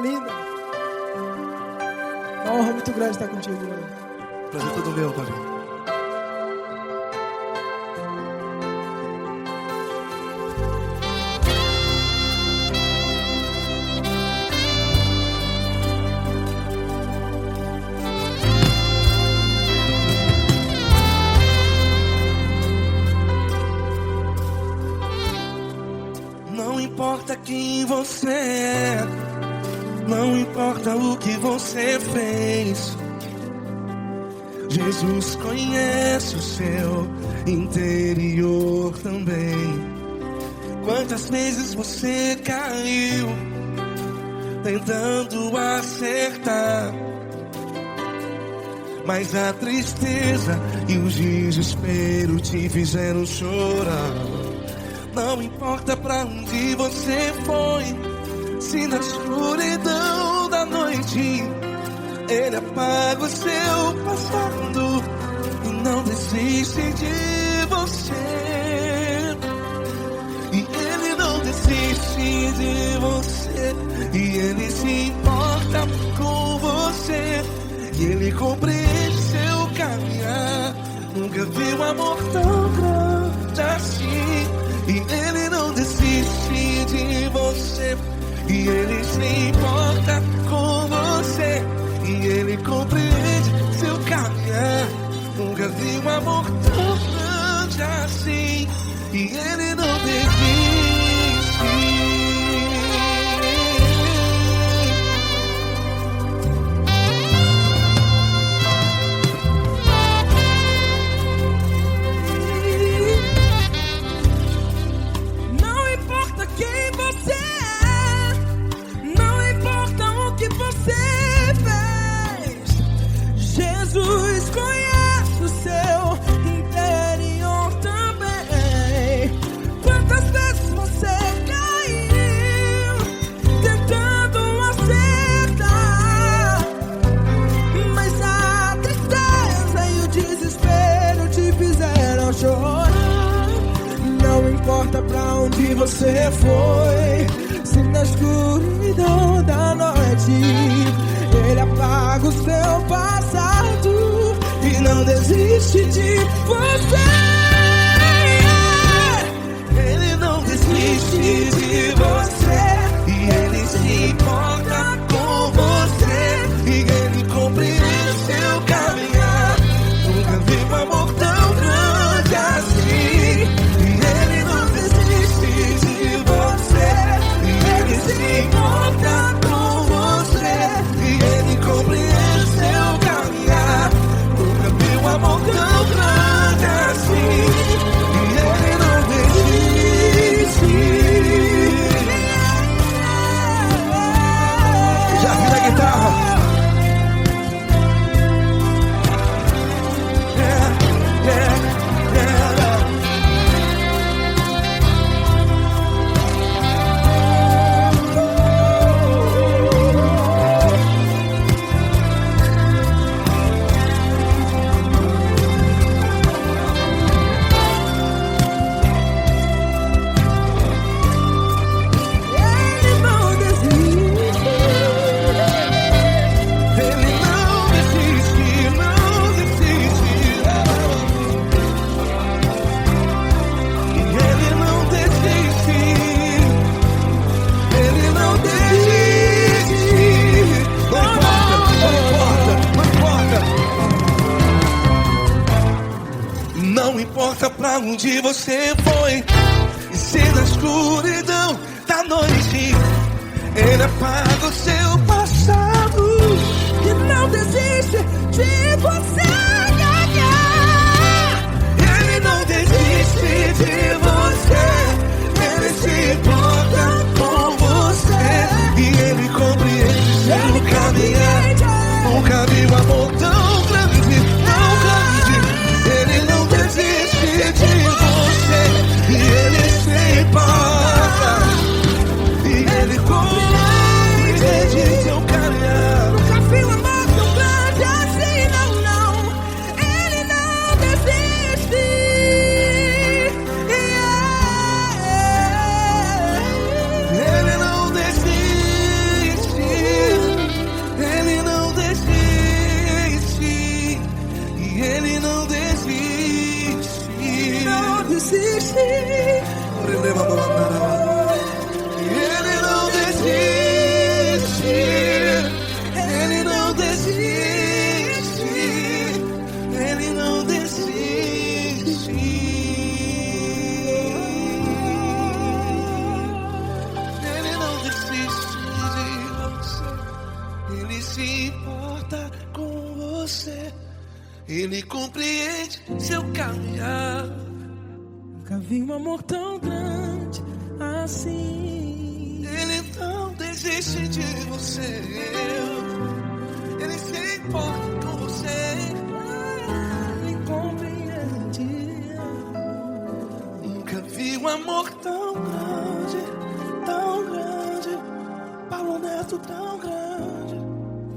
linda. Uma honra muito grande estar contigo hoje. Prazer todo meu, Paulinho. Não importa quem você é, não importa o que você fez, Jesus conhece o seu interior também. Quantas vezes você caiu tentando acertar, mas a tristeza e o desespero te fizeram chorar. Não importa pra onde você foi, se na escuridão da noite Ele apaga o seu passado e não desiste de você. E Ele não desiste de você, e Ele se importa com você, e Ele compreende seu caminhar. Nunca vi um amor tão grande assim. E Ele não desiste de você, e Ele se importa com você, e Ele compreende seu caminhar. Nunca vi um amor tão grande assim. E Ele não desiste. Jesus conhece o seu interior também. Quantas vezes você caiu tentando acertar, mas a tristeza e o desespero te fizeram chorar. Não importa pra onde você foi, se na escuridão da noite Ele apaga o seu passado e não desiste de você. Ele não desiste de você, e Ele se importa com você, e Ele compreende seu caminhar. Nunca vi um amor tão grande assim. E Ele não desiste de você, e Ele se importa com você, e Ele compreende seu caminhar. Nunca vi um amor tão grande assim. E Ele não desiste. Já vira a guitarra. Não importa pra onde você foi, e se na escuridão da noite Ele apaga o seu passado E não desiste de você. Ele não desiste de você, Ele se importa com você, e Ele compreende seu caminhar. Nunca vi um amor tão grande, tão grande. Ele não desiste de você, e Ele se importa, e Ele compreende Ele compreende seu caminhar. Nunca vi um amor tão grande assim. Ele não desiste de você. Ele se importa com você. Ele compreende. Nunca vi um amor tão grande, tão grande. Paulo Neto tão grande,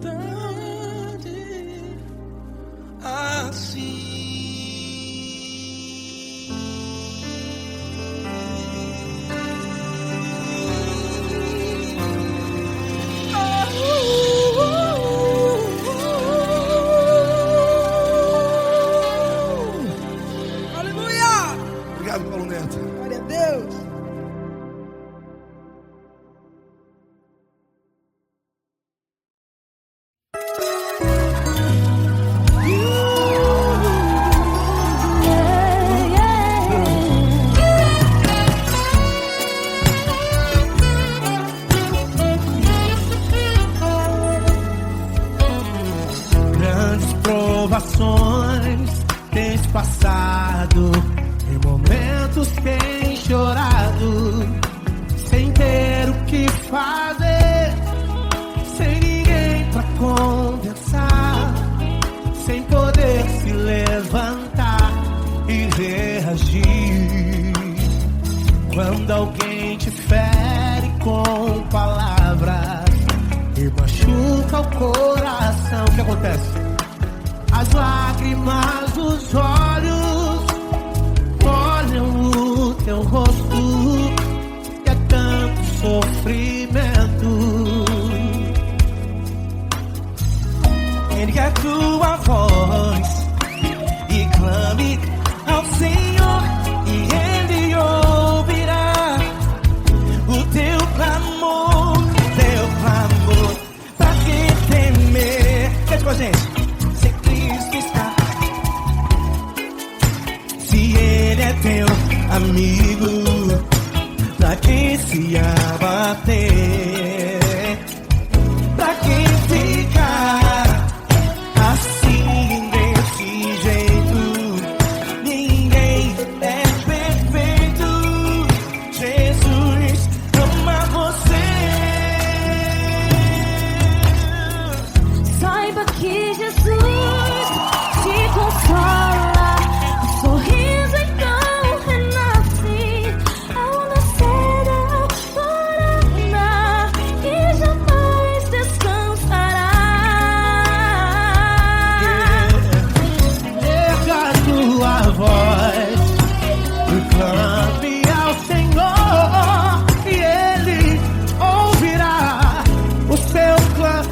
tão grande assim. Aleluia! Obrigado, Paulo Neto. Glória a Deus. Grandes provações tens passado, em momentos tens chorado, sem ter o que fazer, sem ninguém pra conversar, sem poder se levantar e reagir. Quando alguém te fere com palavras e machuca o coração, o que acontece? As lágrimas dos olhos molham o teu rosto, e é tanto sofrimento. Ergue a tua voz e clame ao Senhor, e Ele ouvirá o teu clamor, teu clamor. Pra que temer? Cante com a gente. Se Cristo está, se Ele é teu amigo, pra que se abater? Pra que ficar assim desse jeito? Ninguém é perfeito. Jesus ama você. Saiba que Jesus te consola, o sorriso então renasce ao nascer da aurora e jamais descansará. Erga a tua voz e clame ao Senhor, e Ele ouvirá o seu clamor.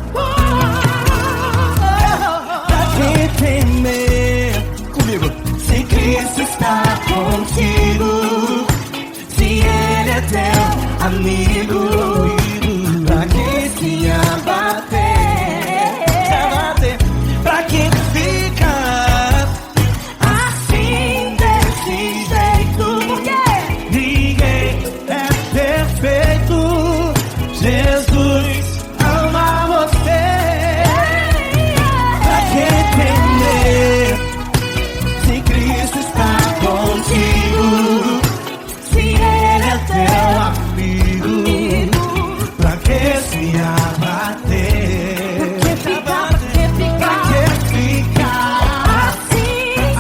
Pra que temer? Comigo. Se Cristo está contigo, se Ele é teu amigo, pra que se abater? Pra que ficar assim desse jeito? Porque ninguém é perfeito. Jesus ama você. Pra que temer? Se Cristo está contigo, se Ele é teu amigo, pra que se abater? Pra que ficar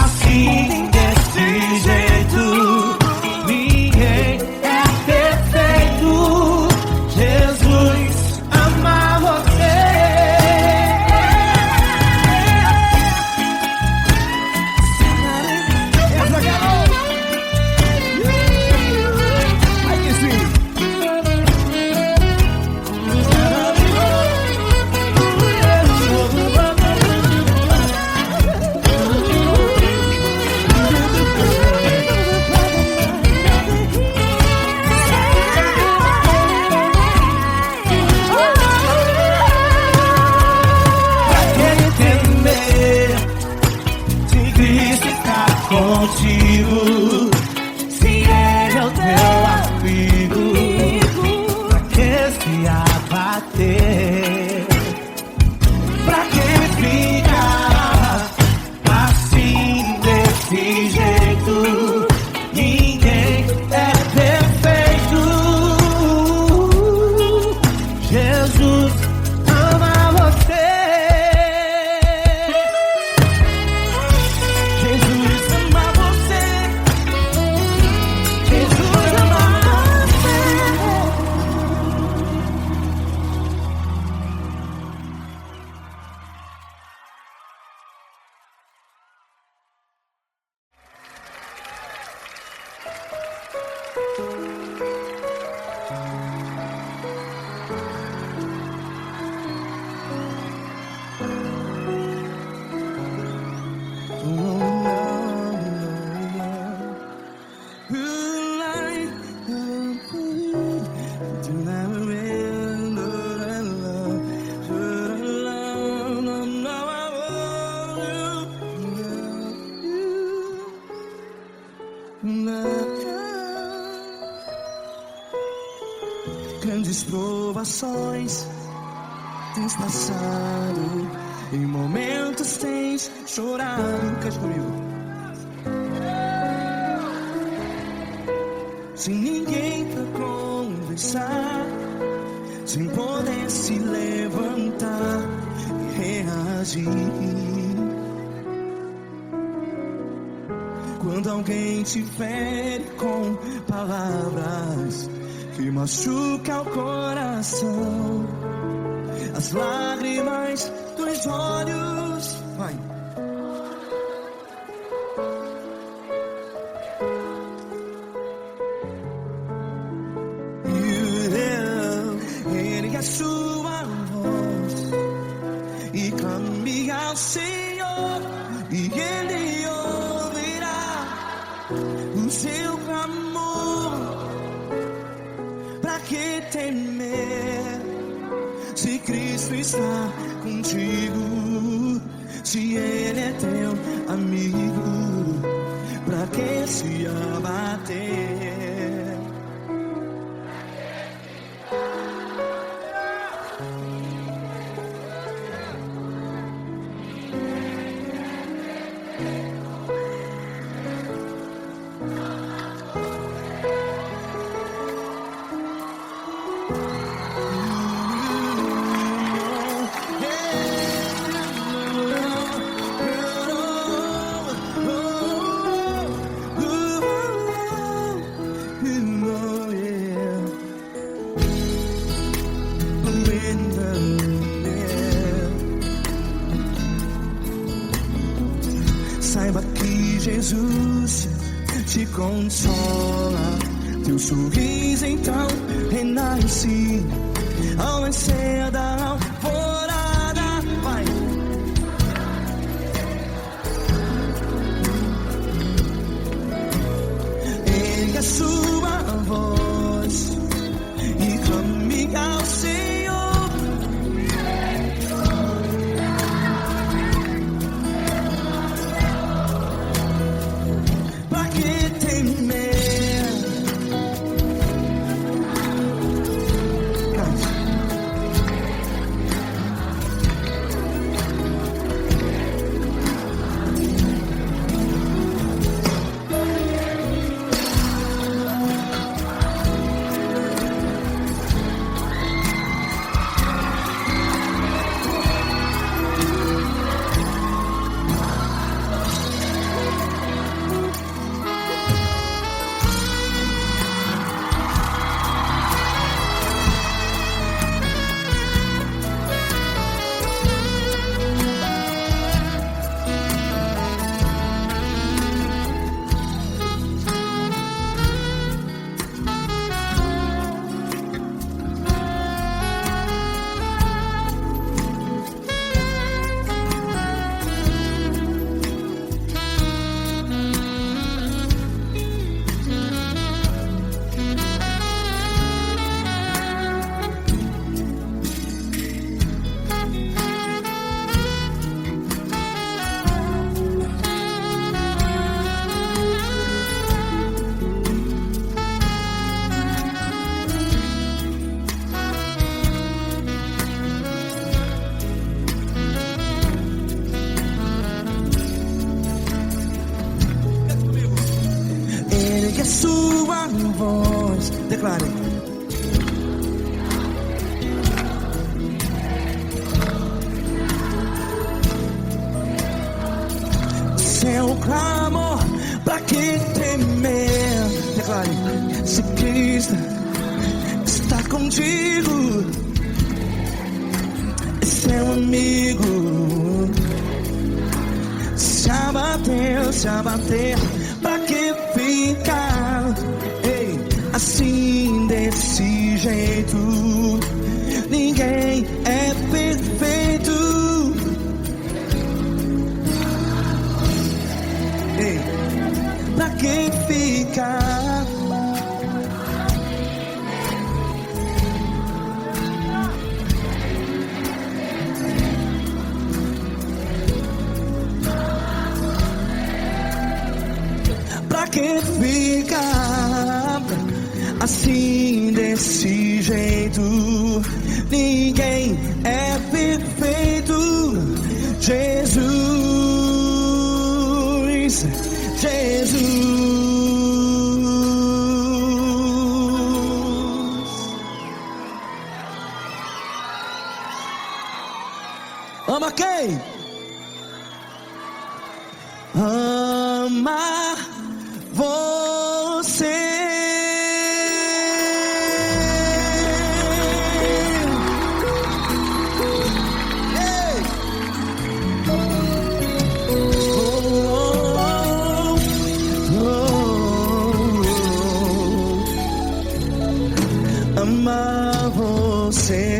assim desse jeito? Ninguém é perfeito. Jesus ama você. Aí que sim. Pra que temer? Se Cristo está contigo, se Ele é o teu amigo, pra que se abater? Pra que ficar Grandes provações tens passado, em momentos tens chorado. Cante comigo. Sem ninguém pra conversar, sem poder se levantar e reagir. Quando alguém te fere com palavras que machuca o coração, as lágrimas dos olhos, vai. Ergue a sua voz e clame ao Senhor, e Ele ouvirá o seu clamor. Pra que temer, se Cristo está contigo? Se Ele é teu amigo, pra que se abater? Saiba que Jesus te consola, teu sorriso então renasce ao nascer da alvorada. Vai. Ergue a sua voz e clame ao Senhor. Ergue a sua voz, declare. Seu clamor, pra que temer? Declare. Se Cristo está contigo, é seu amigo. Se abater, pra que ficar, ei, assim desse jeito? Ninguém é perfeito. Ei, pra que ficar? assim desse jeito. Ninguém é perfeito. Jesus, Jesus. Ama quem? Ama você. Ei! Amar você.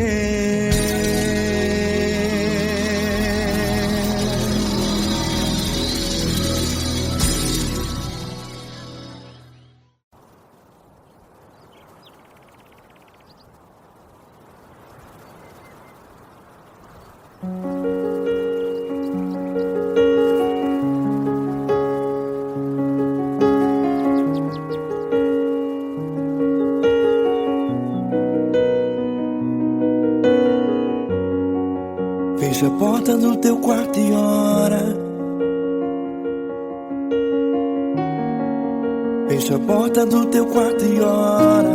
Fecha a porta do teu quarto e ora. Fecha a porta do teu quarto e ora.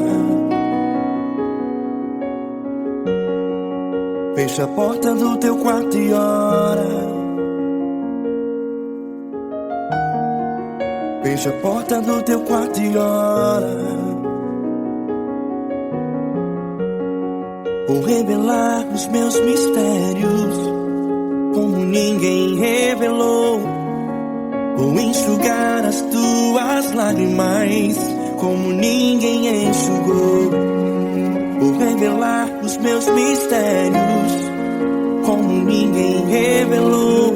Fecha a porta do teu quarto e ora. Fecha a porta do teu quarto e ora. Vou revelar os meus mistérios como ninguém revelou. Vou enxugar as tuas lágrimas como ninguém enxugou. Vou revelar os meus mistérios como ninguém revelou.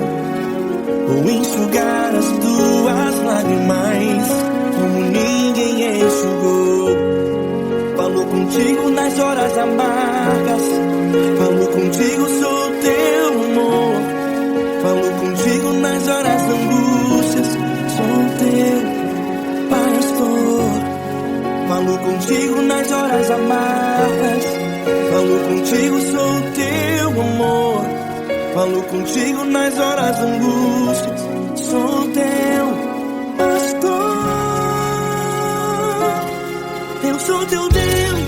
Vou enxugar as tuas lágrimas como ninguém enxugou. Falou contigo nas horas amargas. Falou contigo, sou teu amor. Falou contigo nas horas angústias. Sou teu pastor. Falou contigo nas horas amargas. Falou contigo, sou teu amor. Falou contigo nas horas angústias. Sou teu pastor. Eu sou teu Deus,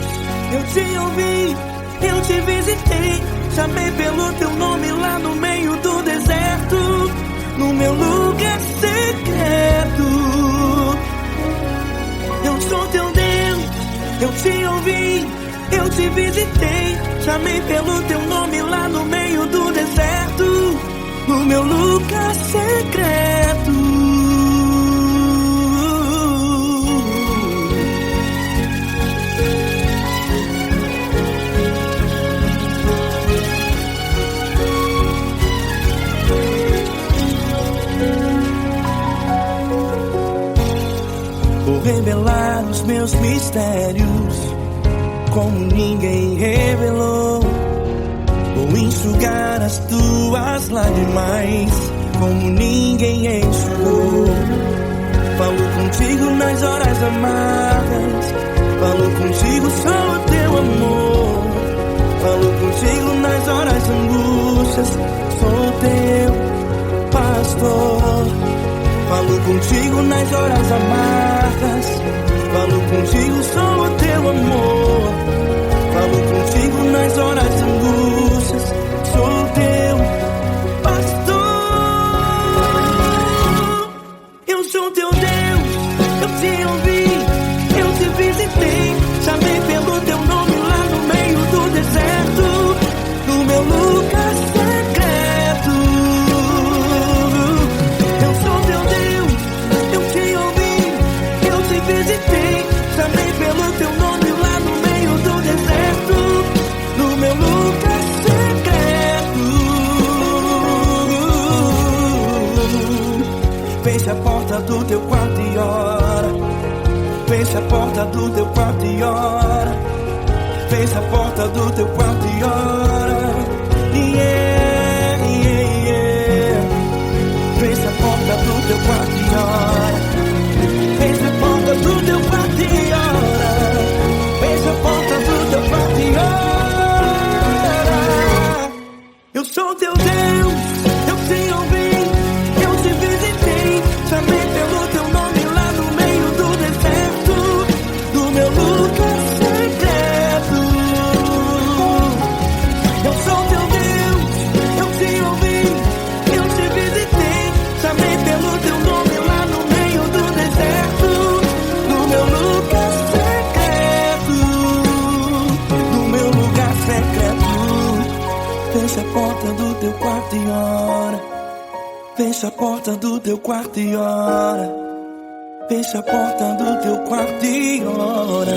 eu te ouvi, eu te visitei. Chamei pelo teu nome lá no meio do deserto, no meu lugar secreto. Eu sou teu Deus, eu te ouvi, eu te visitei. Chamei pelo teu nome lá no meio do deserto, no meu lugar secreto. Vou revelar os meus mistérios como ninguém revelou. Vou enxugar as tuas lágrimas como ninguém enxugou. Falo contigo nas horas amargas. Falo contigo, sou o teu amor. Falo contigo nas horas angústias. Sou teu pastor. Falo contigo nas horas amargas. Falo contigo, sou o teu amor. Falo contigo nas horas angústias. Sou teu pastor. Eu sou teu Deus, eu te ouvi, eu te visitei. Chamei pelo teu nome lá no meio do deserto, no meu lugar secreto. Eu sou teu Deus, eu te ouvi, eu te visitei. Chamei pelo teu nome lá no meio do deserto, no meu lugar secreto. Fecha a porta do teu quarto e ora. Fecha a porta do teu quarto e ora. Fecha a porta do teu quarto e ora. Yeah, yeah, yeah. Fecha a porta do teu quarto e ora. Fecha a porta do teu quarto e ora. Fecha a porta do teu quarto e ora. Fecha a porta do teu quarto e ora. Fecha a porta do teu quarto e ora.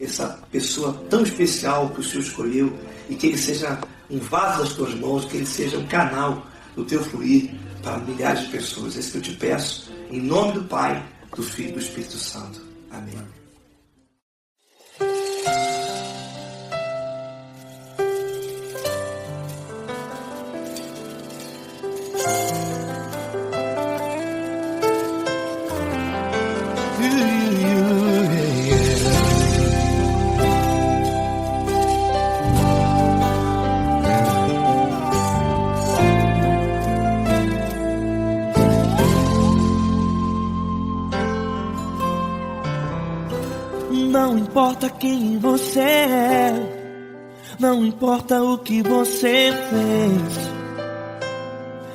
Essa pessoa tão especial que o Senhor escolheu, e que ele seja um vaso das tuas mãos, que ele seja um canal do teu fluir para milhares de pessoas. É isso que eu te peço, em nome do Pai, do Filho e do Espírito Santo. Amém. Não importa quem você é, não importa o que você fez,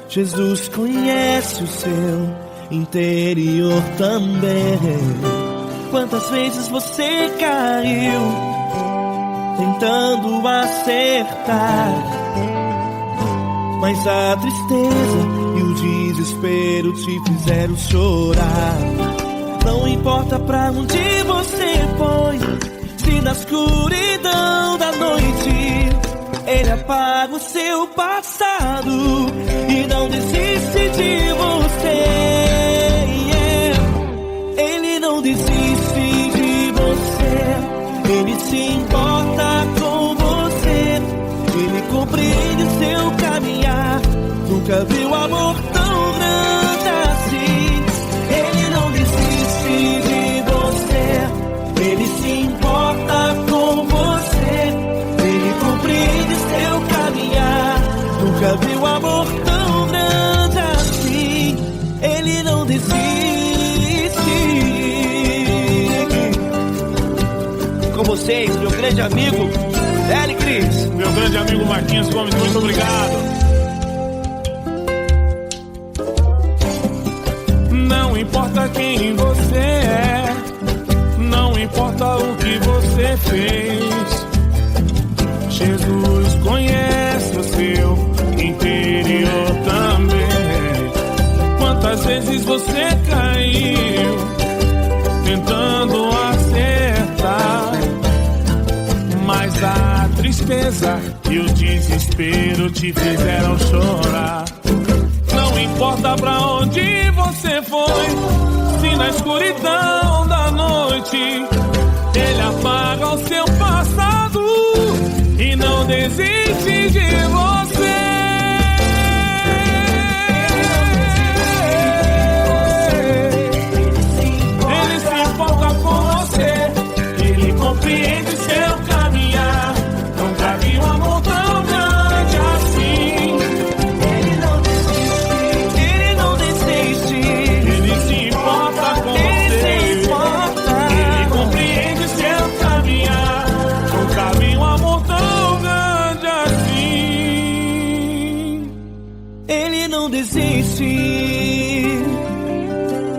Jesus conhece o seu interior também. Quantas vezes você caiu tentando acertar, mas a tristeza e o desespero te fizeram chorar. Não importa pra onde você foi, se na escuridão da noite Ele apaga o seu passado e não desiste de você. Ele não desiste de você, Ele se importa com você, Ele compreende o seu caminhar. Nunca viu amor tão grande assim. Ele não desiste de você, Ele se importa com você, Ele compreende seu caminhar. Nunca viu amor tão grande assim. Ele não desiste. Com vocês, meu grande amigo L. Cris, meu grande amigo Marquinhos Gomes, muito obrigado. Não importa quem você é, não importa o que você fez, Jesus conhece o seu interior também. Quantas vezes você caiu tentando acertar, mas a tristeza e o desespero te fizeram chorar. Não importa pra onde você foi, se na escuridão da noite Ele apaga o seu passado e não desiste de você. Ele se importa com você, Ele compreende seu caminhar. Nunca vi um amor tão grande assim. Não desiste,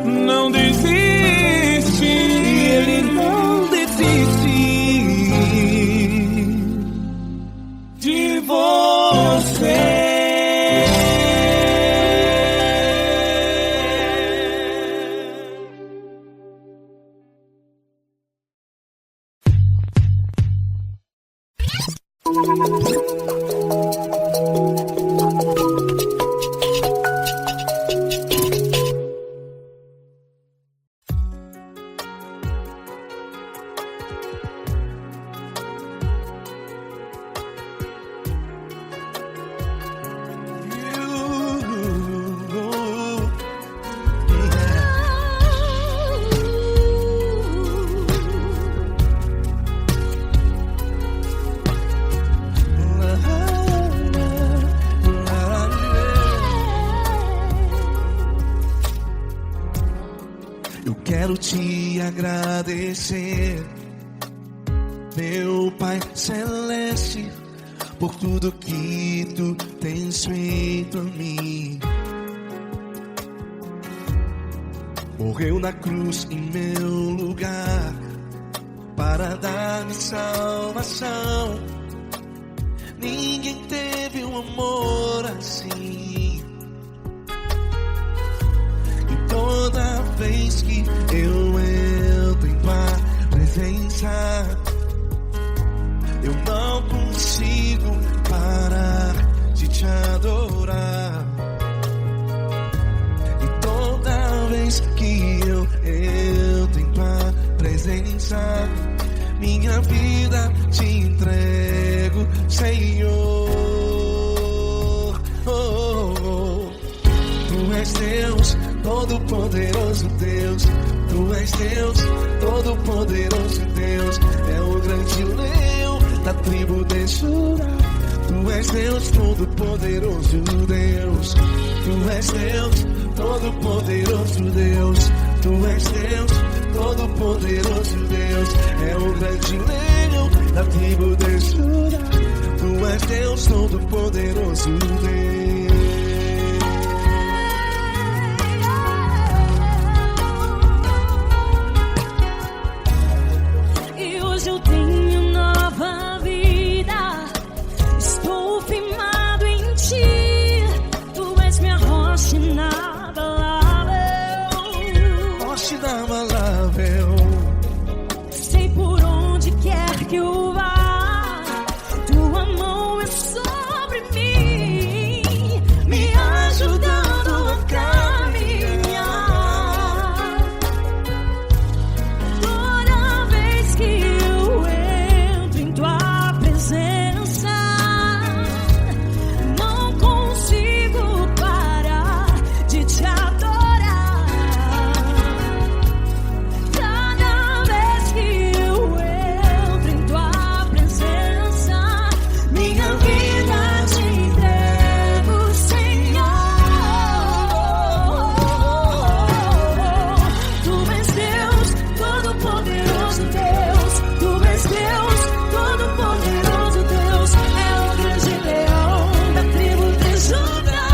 não desiste, Ele não desiste de você. quero te agradecer, meu Pai Celeste, por tudo que tu tens feito a mim. Morreu na cruz em meu lugar para dar-me salvação. Ninguém teve um amor assim. E toda vez que eu entro em tua presença, eu não consigo parar de te adorar. E toda vez que eu entro em tua presença, minha vida te entrego, Senhor. Tu és Deus, Todo-Poderoso Deus. Tu és Deus, Todo-Poderoso Deus. É o grande leão da tribo de Judá. Tu és Deus, Todo-Poderoso Deus. Tu és Deus, Todo-Poderoso Deus. Tu és Deus, Todo-Poderoso Deus. É o grande leão da tribo de Judá. Tu és Deus, Todo-Poderoso Deus. E hoje eu tenho nova vida. Estou firmado em ti. Tu és minha rocha inabalável. Rocha inabalável. Sei por onde quer que eu vá, tua mão é sobre mim, me ajudando a caminhar. Toda vez que eu entro em tua presença, não consigo parar de te adorar. Cada vez que eu entro em tua presença, minha vida te entrego, Senhor. Tu és Deus, Todo-Poderoso Deus. Tu és Deus, Todo-Poderoso Deus. É o grande leão da tribo de Judá.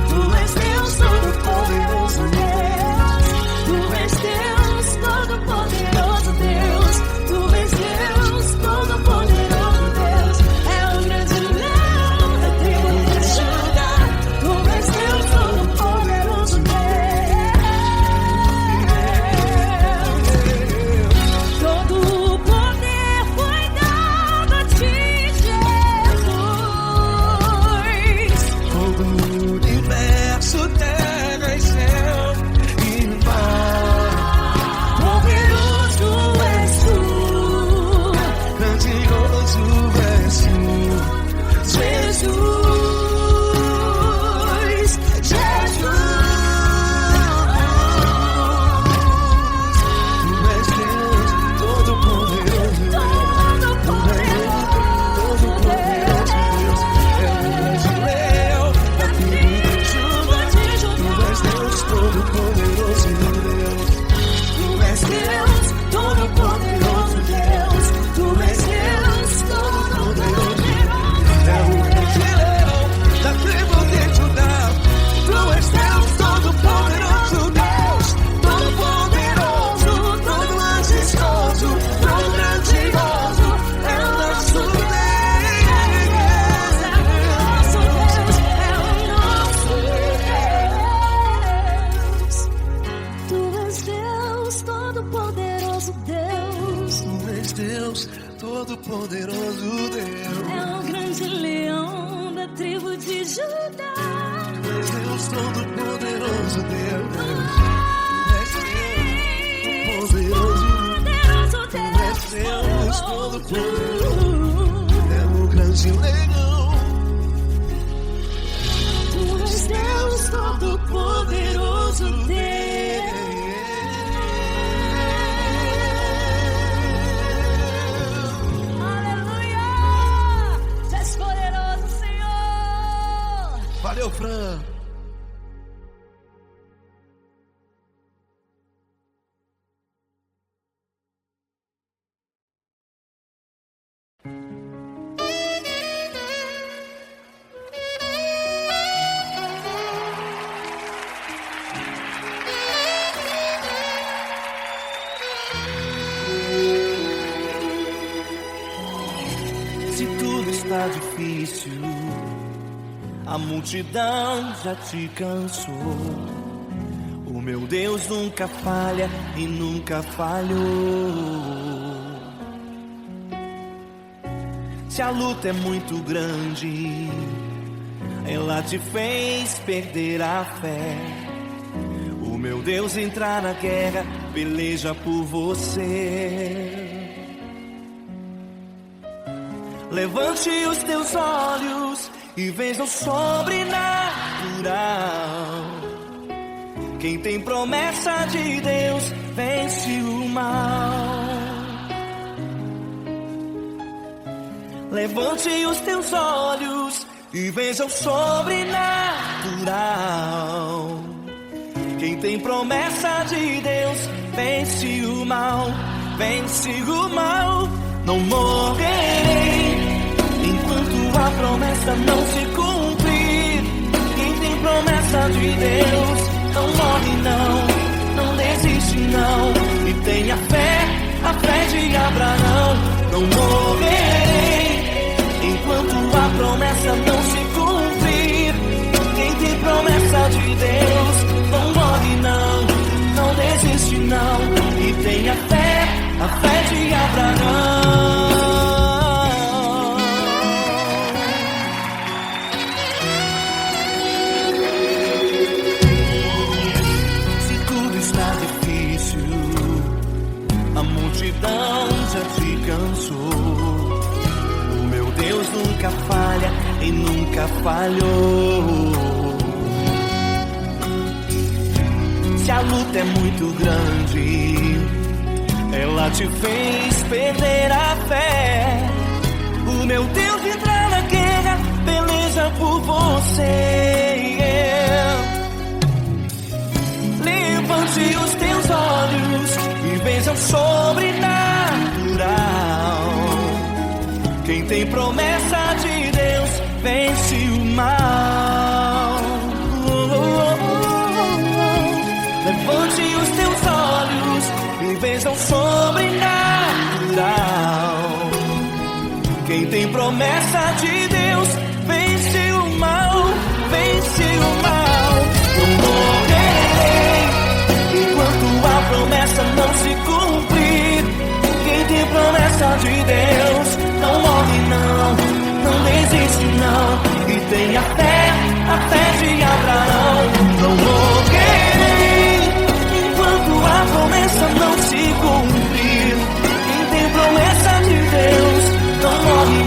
Tu és Deus, Todo-Poderoso Deus. Tu és Deus, Todo-Poderoso Deus. Tu és Deus, Todo-Poderoso Deus. É o grande leão da tribo de Judá. Tu és Deus, Todo-Poderoso Deus. Todo o poder foi dado a ti, Jesus. Todo o universo, terra e céu e mar. Poderoso és tu, Grandioso és tu, Jesus. Tu és Deus, Todo-Poderoso Deus. Tu és Deus, Todo-Poderoso Deus. É o grande leão da tribo de Judá. Tu és Deus, Todo-Poderoso Deus. Tu és Deus, Todo-Poderoso Deus. Tu és Deus, Todo-Poderoso É o grande leão da tribo de Judá. Tu és Deus, Todo-Poderoso Deus. Todo-Poderoso, todo majestoso, todo grandioso. É o nosso Tu és Deus, Todo-Poderoso Deus. Tu és Deus, Todo-Poderoso Deus. É o grande leão da tribo de Judá. Tu és Deus, Todo-Poderoso Deus. Tu és Deus, Todo-Poderoso. Poderoso Tu és Deus, Todo-Poderoso. É o grande leão. Tu és Deus, Todo-Poderoso Deus. Aleluia! Tu és poderoso, Senhor. Valeu, Fran. Se tudo está difícil, a multidão já te cansou. O meu Deus nunca falha e nunca falhou. Se a luta é muito grande, ela te fez perder a fé. O meu Deus entrar na guerra, peleja por você. Levante os teus olhos e veja o sobrenatural. Quem tem promessa de Deus vence o mal. Levante os teus olhos e veja o sobrenatural. Quem tem promessa de Deus vence o mal, vence o mal. Não morrerei enquanto a promessa não se cumprir. Quem tem promessa de Deus não morre não desiste não. E tenha fé, a fé de Abraão. Não morrerei enquanto a promessa não se cumprir. Quem tem promessa de Deus não morre não desiste não. E tenha fé, a fé de Abraão. Se tudo está difícil, a multidão já te cansou. O meu Deus nunca falha e nunca falhou. Se a luta é muito grande, ela te fez perder a fé. O meu Deus entra na guerra, peleja por você. Levante os teus olhos e veja o sobrenatural. Quem tem promessa de Deus vence o mal. Levante os teus olhos e veja o sobrenatural. Quem tem promessa de Deus vence o mal, vence o mal. Não morrerei enquanto a promessa não se cumprir. Quem tem promessa de Deus não morre não desiste não. E tenha fé, a fé de Abraão. Não morrerei enquanto a promessa não se cumprir. Quem tem promessa de Deus não morre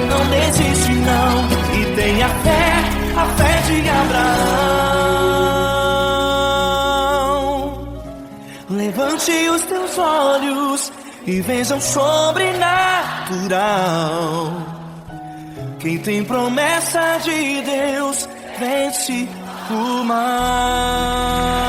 não desiste não. E tenha fé, a fé de Abraão. Levante os teus olhos e veja o sobrenatural. Quem tem promessa de Deus vence o mal.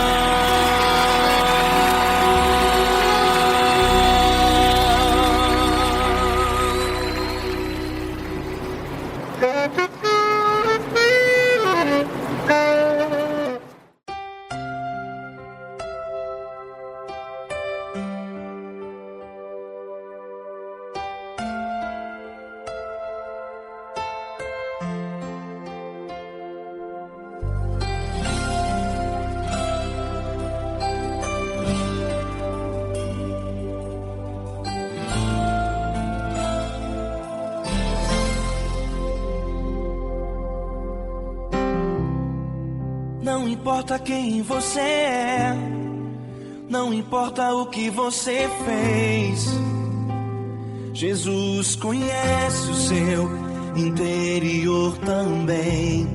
Não importa quem você é, não importa o que você fez, Jesus conhece o seu interior também.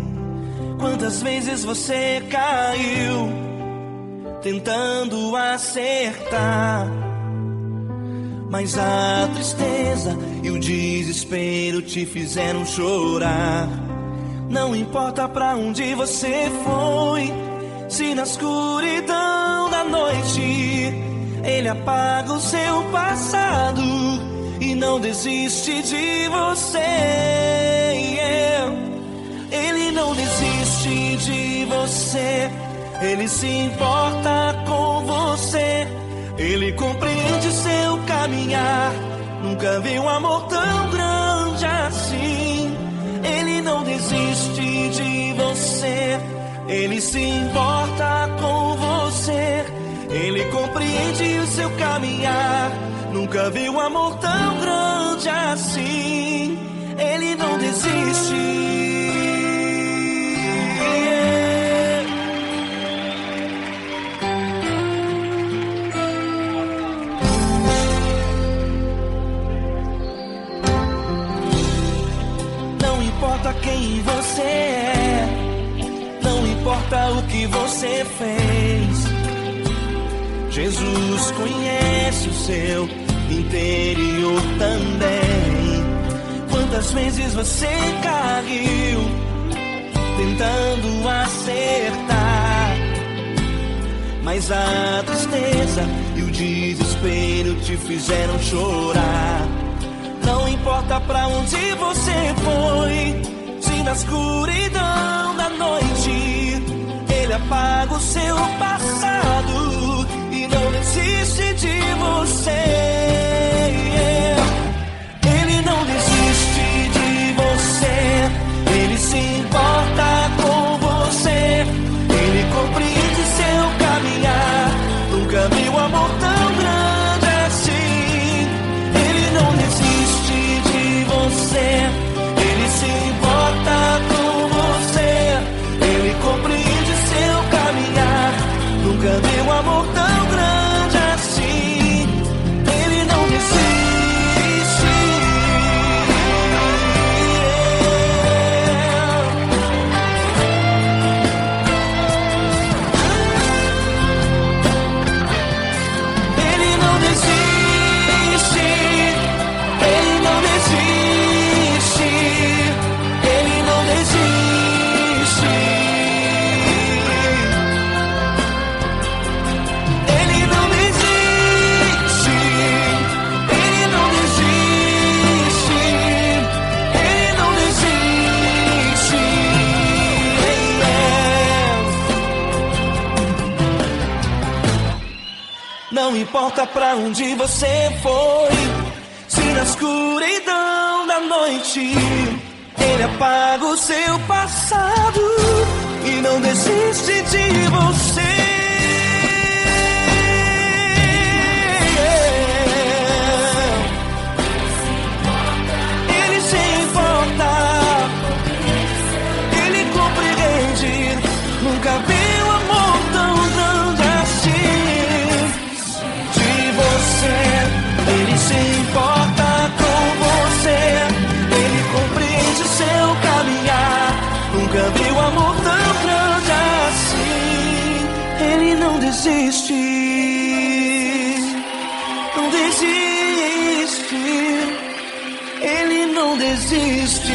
Quantas vezes você caiu tentando acertar, mas a tristeza e o desespero te fizeram chorar. Não importa pra onde você foi, se na escuridão da noite Ele apaga o seu passado e não desiste de você. Ele não desiste de você, Ele se importa com você. Ele compreende seu caminhar, nunca vi um amor tão grande. desiste de você. Ele se importa com você. Ele compreende o seu caminhar. Nunca vi um amor tão grande assim. Ele não desiste. Não importa quem você é, não importa o que você fez, Jesus conhece o seu interior também. Quantas vezes você caiu tentando acertar, mas a tristeza e o desespero te fizeram chorar. Não importa pra onde você foi, se na escuridão da noite Ele apaga o seu passado e não desiste de você. Ele não desiste de você. Ele se importa com você. Ele compreende seu caminhar. Nunca vi um amor tão grande assim. Ele não desiste de você. Ele se importa com você. Ele compreende seu caminhar. Nunca vi um amor tão grande assim. Ele não desiste. Ele não desiste. Ele não desiste. Ele não desiste. Ele não desiste. Ele não desiste. Ele não desiste. Não importa pra onde você foi, se na escuridão da noite Ele apaga o seu passado e não desiste de você. Ele se importa, Ele compreende. Nunca vi um amor tão grande assim de você. Ele se importa com você. Ele compreende seu caminhar. Nunca vi um amor tão grande assim. Ele não desiste. Não desiste. Ele não desiste.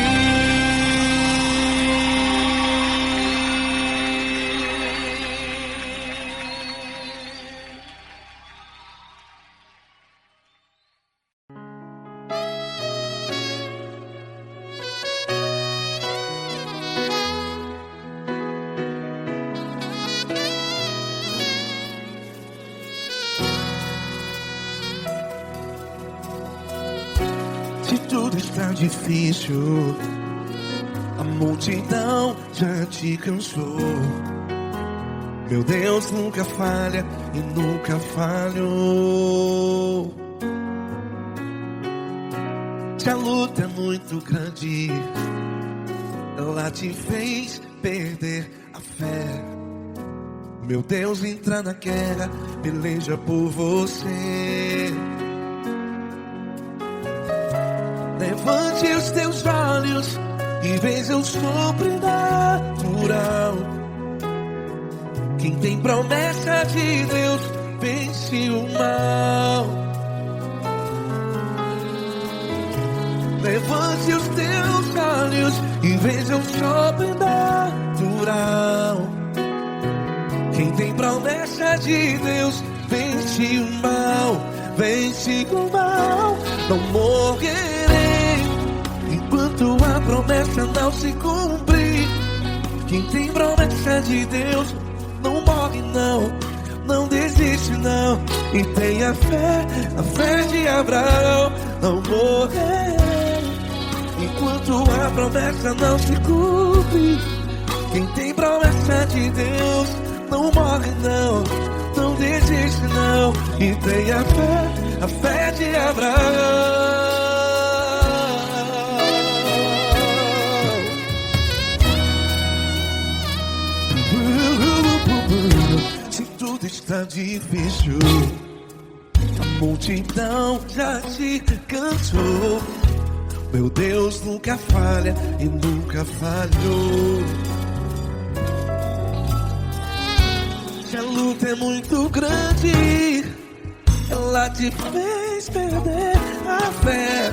Se tudo está difícil, a multidão já te cansou. Meu Deus nunca falha e nunca falhou. Se a luta é muito grande, ela te fez perder a fé. Meu Deus entra na guerra, peleja por você. Levante os teus olhos e veja o sobrenatural. Quem tem promessa de Deus vence o mal. Levante os teus olhos e veja o sobrenatural. Quem tem promessa de Deus vence o mal. Vence o mal. Não morrerei enquanto a promessa não se cumprir. Quem tem promessa de Deus não morre não, não desiste não. E tenha fé, a fé de Abraão. Não morrerei enquanto enquanto a promessa não se cumpre. Quem tem promessa de Deus não morre não, não desiste não, e tem a fé de Abraão. Se tudo está difícil, a multidão já te cansou, meu Deus nunca falha e nunca falhou. Se a luta é muito grande, ela te fez perder a fé.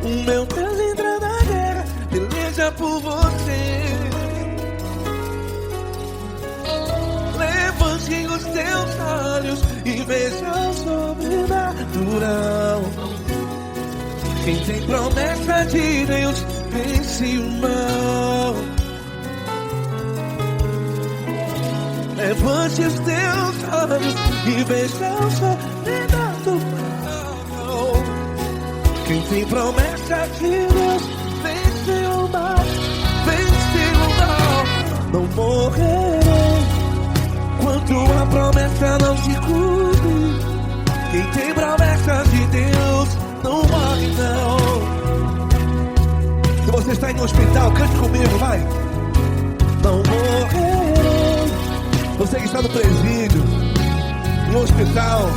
O meu Deus entra na guerra, peleja por você. Levante os teus olhos e veja o sobrenatural. Quem tem promessa de Deus vence o mal. Levante os teus olhos e veja o sobrenatural. Quem tem promessa de Deus vence o mal, vence o mal. Não morrerei enquanto a promessa não se cumpre. Quem tem promessa de Deus não morre não. Se você está em um hospital, cante comigo, vai. Não morrerei. Você que está no presídio, em um hospital,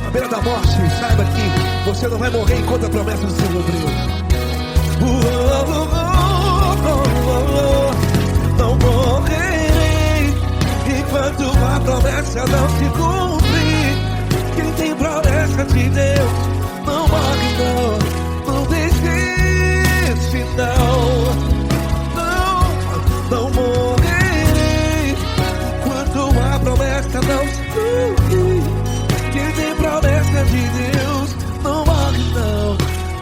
à beira da morte, saiba que você não vai morrer enquanto a promessa não se cumpriu. Não morrerei enquanto a promessa não se cumprir. Quem tem promessa de Deus não morre não, não desiste não. Não morrerei enquanto a promessa não se cumprir. Quem tem promessa de Deus não morre não,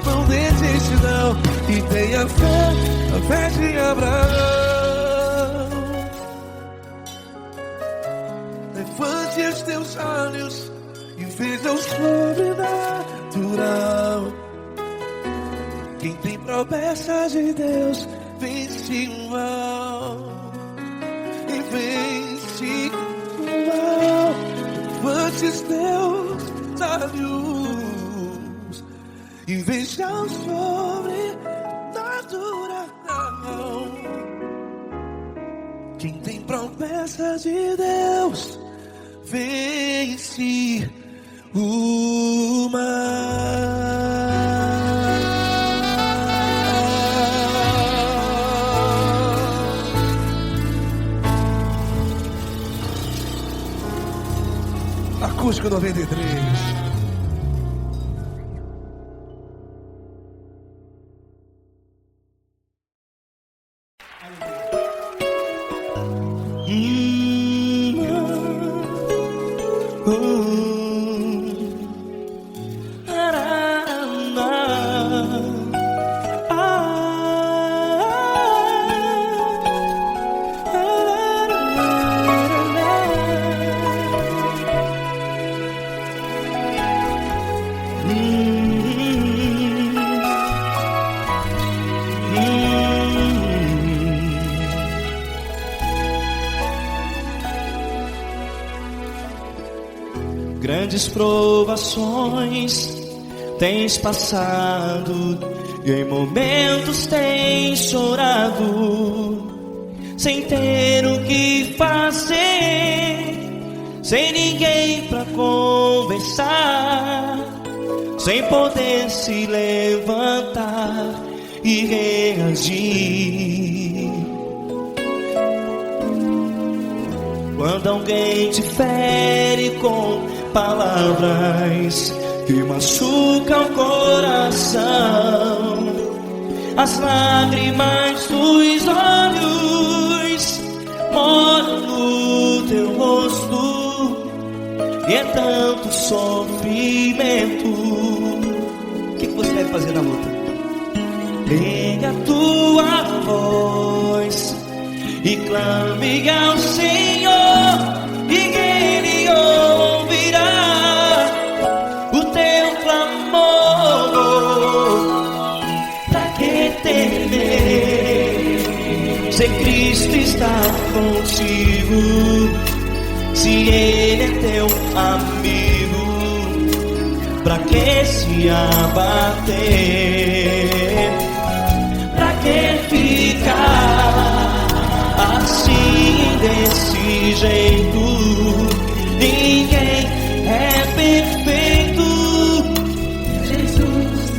não desiste não, e tem a fé de Abraão. Levante os teus olhos e veja o sobrenatural. Quem tem promessa de Deus vence o mal, e vence o mal. Levante os teus olhos e veja o sobrenatural. Quem tem promessa de Deus vence o mal. Acústico 93. Grandes provações tens passado, e em momentos tens chorado, sem ter o que fazer, sem ninguém pra conversar, sem poder se levantar e reagir. Quando alguém te fere com palavras que machucam o coração, as lágrimas dos olhos moram no teu rosto, e é tanto sofrimento. O que você deve fazer na luta? Erga a tua voz e clame ao Senhor, e Ele ouvirá o teu clamor. Pra que temer? Cristo está contigo, se Ele é teu amigo, pra que se abater? Pra que ficar assim desse jeito? Ninguém é perfeito. Jesus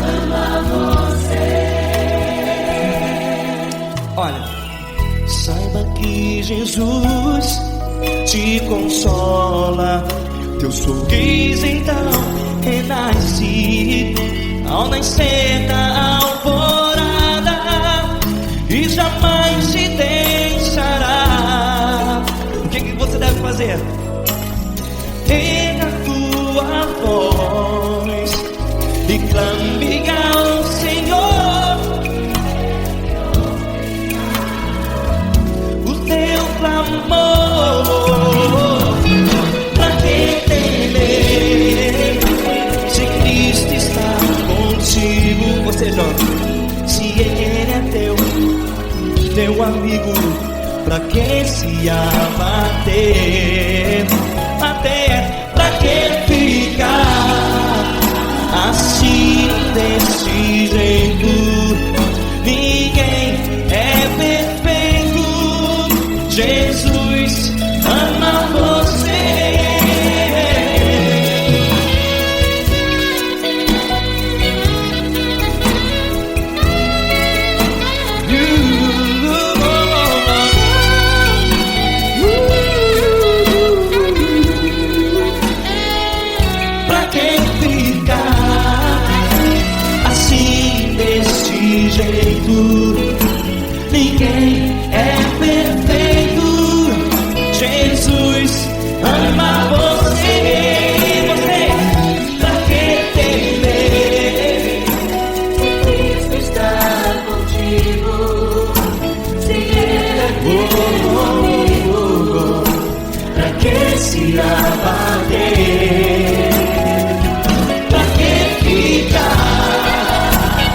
ama você. Olha, saiba que Jesus te consola. Teu sorriso então renasce ao nascer da alvorada e jamais te deixará. O que você deve fazer? Erga a tua voz e clame ao Senhor. O teu clamor, pra que temer se Cristo está contigo? Ou seja, se Ele é teu amigo, pra que se abater? Até pra que ficar assim desse jeito? Ninguém é perfeito. Jesus ama você. Ninguém é perfeito. Jesus ama você. Você, pra que temer? Cristo está contigo, se Ele é teu amigo, pra que se abater? Pra que ficar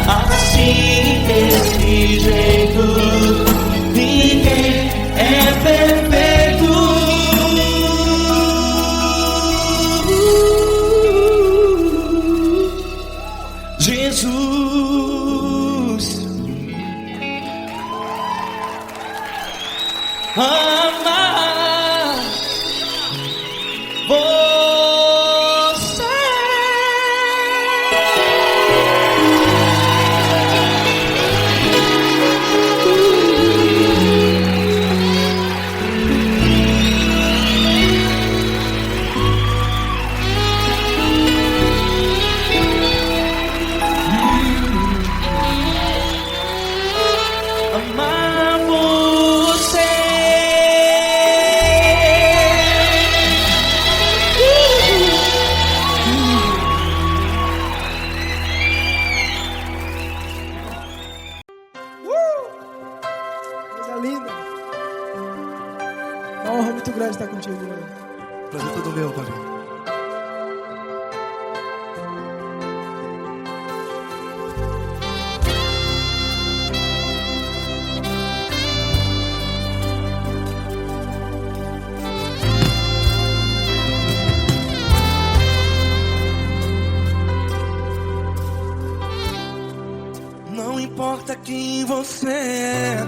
assim desse jeito? Ninguém é perfeito. Jesus ama você. Amar você. Coisa linda. Uma honra muito grande estar contigo, mano. Prazer todo meu, Paulinho. Não importa quem você é,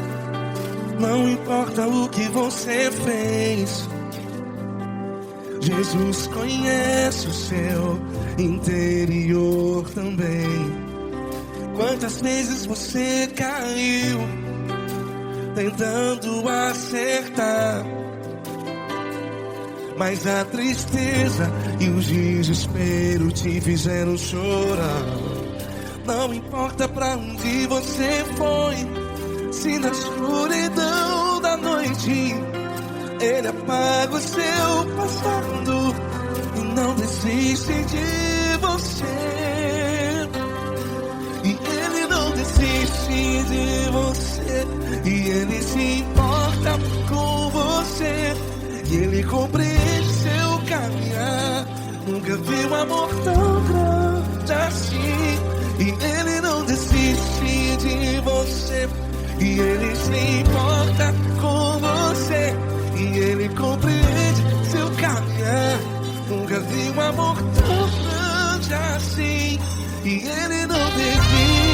não importa o que você fez, Jesus conhece o seu interior também. Quantas vezes você caiu tentando acertar, mas a tristeza e o desespero te fizeram chorar. Não importa pra onde você foi, se na escuridão da noite Ele apaga o seu passado e não desiste de você. E Ele não desiste de você, e Ele se importa com você, e Ele compreende seu caminhar. Nunca vi um amor tão grande assim. E Ele não desiste de você, e Ele se importa com você, e Ele compreende seu caminhar. Nunca vi um amor tão grande assim, e Ele não desiste.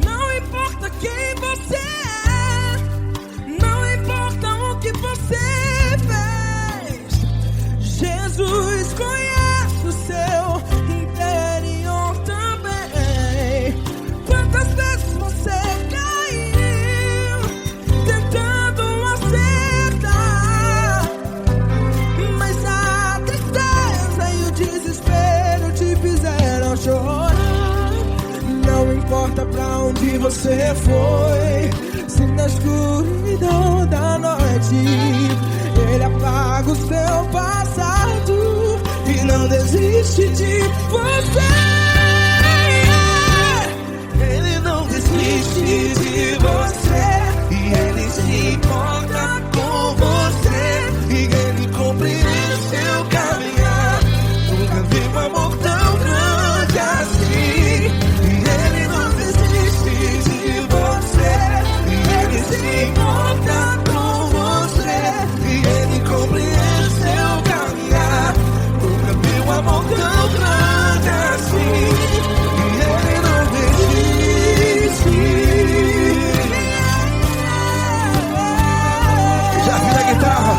Não importa quem você é, não importa o que você fez, Jesus conhece o seu interior também. Quantas vezes você caiu tentando acertar, mas a tristeza e o desespero te fizeram chorar. Não importa pra onde você foi, se na escuridão da noite Ele apaga o seu passado e não desiste de você. Ele não desiste de você, e Ele se importa com você, e Ele compreende seu caminhar. Nunca vi um amor tão grande assim, e Ele não desiste de você, e Ele se importa com você, e Ele compreende seu caminhar. Nunca vi um amor tão grande assim, e Ele não desiste. Já vi a guitarra.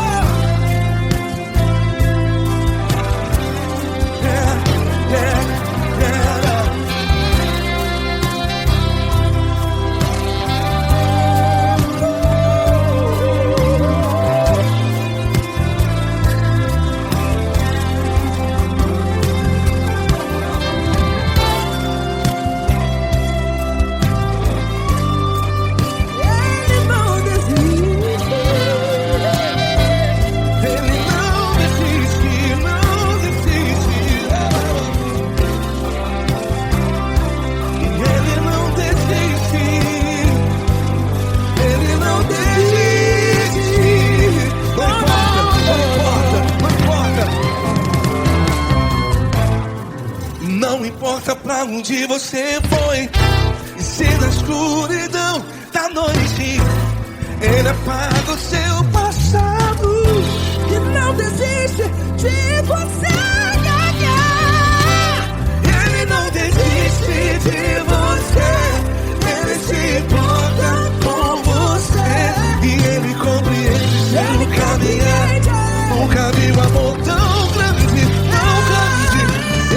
Ele não desiste. Ele não desiste, não desiste. E Ele não desiste. Ele não desiste. Não importa, não importa, não importa. Não importa pra onde você foi, e se na escuridão da noite Ele apaga o seu passado. E não desiste de você ganhar. Ele não desiste de você, Ele se importa com você, e Ele compreende seu caminhar. Nunca vi um amor tão grande, tão grande.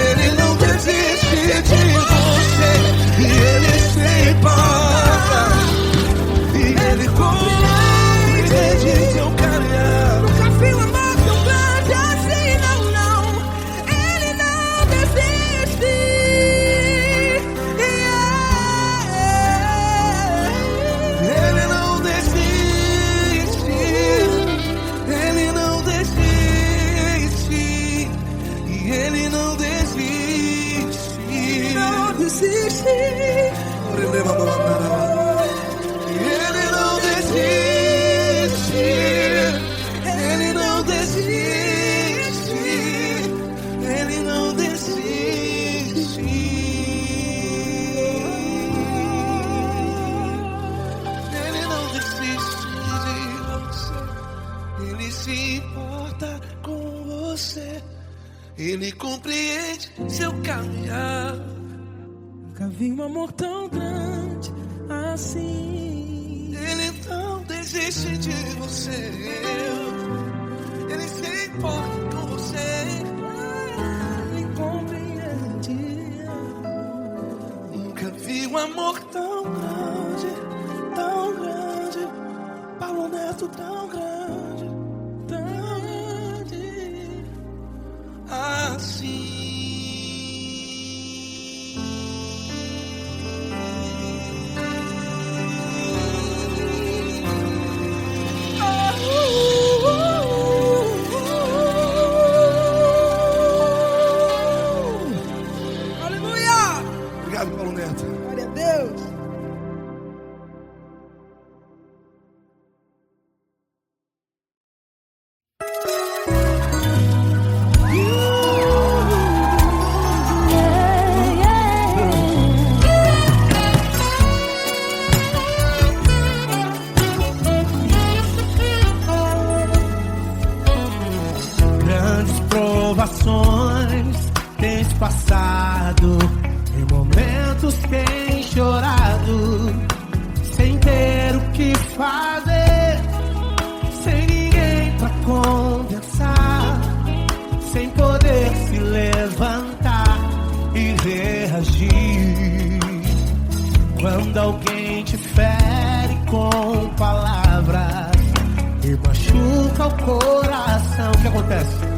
Ele não desiste de você, e Ele se importa, e Ele compreende seu caminhar. Nunca vi um amor tão grande assim, não, não. Ele não desiste. Ele não desiste, Ele não desiste, e Ele não desiste. Não desiste. Ele não desiste, Ele não desiste, Ele não desiste. Ele não desiste de você, Ele se importa com você, Ele compreende seu caminhar. Nunca vi um amor tão grande assim. Ele não desiste de você, Ele se importa com você. Ele compreende. Nunca vi um amor tão grande, Paulo Neto tão grande, assim. provações tens passado, em momentos tens chorado, sem ter o que fazer, sem ninguém pra conversar, sem poder se levantar e reagir. Quando alguém te fere com palavras e machuca o coração, o que acontece?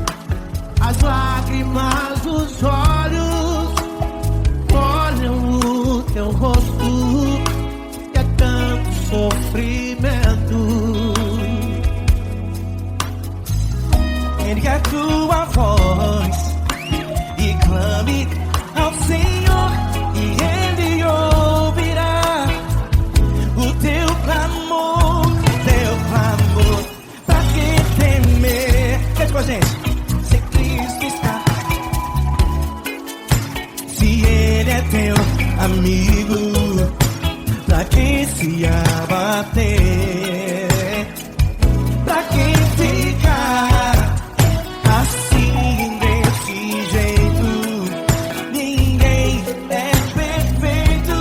As lágrimas dos olhos molham o teu rosto, e é tanto sofrimento. Ergue a tua voz e clame ao Senhor, e Ele ouvirá o teu clamor, pra que temer? Cante com a gente. Se Cristo está, se Ele é teu amigo, pra que se abater? Pra que ficar assim desse jeito? Ninguém é perfeito.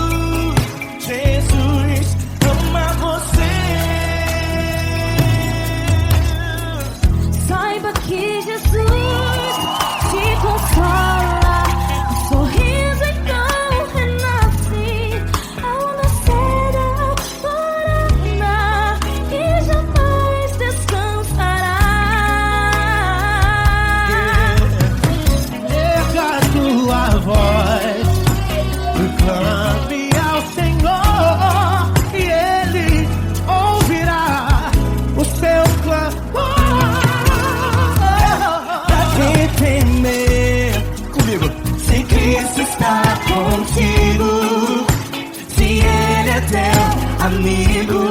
Jesus ama você. Saiba que Jesus te consola, o sorriso então renasce ao nascer da aurora e jamais descansará. Erga a tua voz e clame ao Senhor, e Ele ouvirá o seu clamor. Pra que temer? Comigo. Se Cristo está contigo, se Ele é teu amigo,